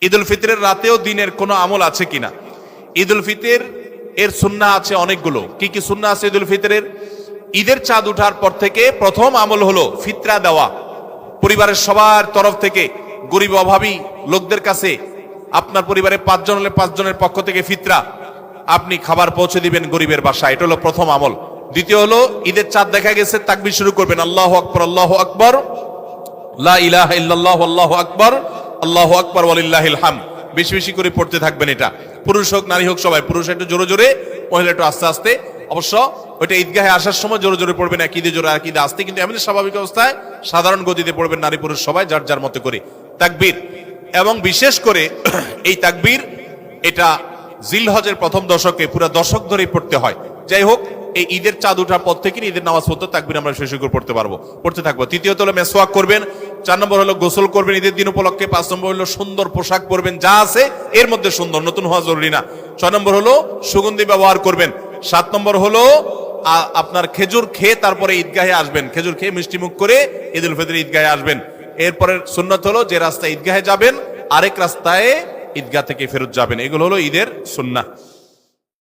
ঈদ উল ফিতরের রাতেও দিনের কোনো আমল আছে কিনা? ঈদ উল ফিতর এর সুন্নাহ আছে অনেকগুলো। কি কি সুন্নাহ আছে ঈদ উল ফিতরের? ঈদের চাঁদ উঠার পর থেকে প্রথম আমল হলো ফিতরা দেওয়া। পরিবারের সবার তরফ থেকে গরিব অভাবী লোকদের কাছে, আপনার পরিবারে 5 জন হলে 5 জনের পক্ষ থেকে ফিতরা আপনি খাবার পৌঁছে দিবেন গরিবের বাসায়। এটা হলো প্রথম আমল। দ্বিতীয় হলো ঈদের চাঁদ দেখা গেছে, তাকবীর শুরু করবেন, আল্লাহু আকবার, আল্লাহু আকবার, লা ইলাহা ইল্লাল্লাহু, আল্লাহু আকবার, আল্লাহু আকবার ওয়ালিল্লাহিল হামদ। বেশি বেশি করে পড়তে থাকবেন। এটা পুরুষ হোক নারী হোক সবাই, পুরুষ একটু জোরে জোরে, মহিলা একটু আস্তে আস্তে। অবশ্য ওইটা ঈদগাহে আসার সময় জোরে জোরে পড়বেন, এক ঈদে জোরে এক ঈদে আস্তে, কিন্তু এমনি স্বাভাবিক অবস্থায় সাধারণ গতিতে পড়বেন নারী পুরুষ সবাই যার যার মতো করে তাকবীর। এবং বিশেষ করে এই তাকবীর এটা জিলহজের প্রথম দশকে পুরো দশক ধরেই পড়তে হয়। যাই হোক, এই ঈদের চাঁদ উঠার পর থেকে ঈদের নামাজ পড়তে তাকবীর আমরা শেষ করে পড়তে থাকবো। তৃতীয়ত হলো মেসওয়াক করবেন। 4 নম্বর হলো গোসল করবেন ঈদের দিন উপলক্ষে। 5 নম্বর হলো সুন্দর পোশাক পরবেন, যা আছে এর মধ্যে সুন্দর, নতুন হওয়া জরুরি না। 6 নম্বর হলো সুগন্ধি ব্যবহার করবেন। 7 নম্বর হলো আপনার খেজুর খেয়ে তারপরে ঈদগাহে আসবেন, খেজুর খেয়ে মিষ্টি মুখ করে ঈদ উল ফিতর ঈদগাহে আসবেন। এরপরের সুন্নাত হলো যে রাস্তায় ঈদগাহে যাবেন আরেক রাস্তায় ঈদগাহ থেকে ফেরত যাবেন। এগুলো হলো ঈদের সুন্নাহ।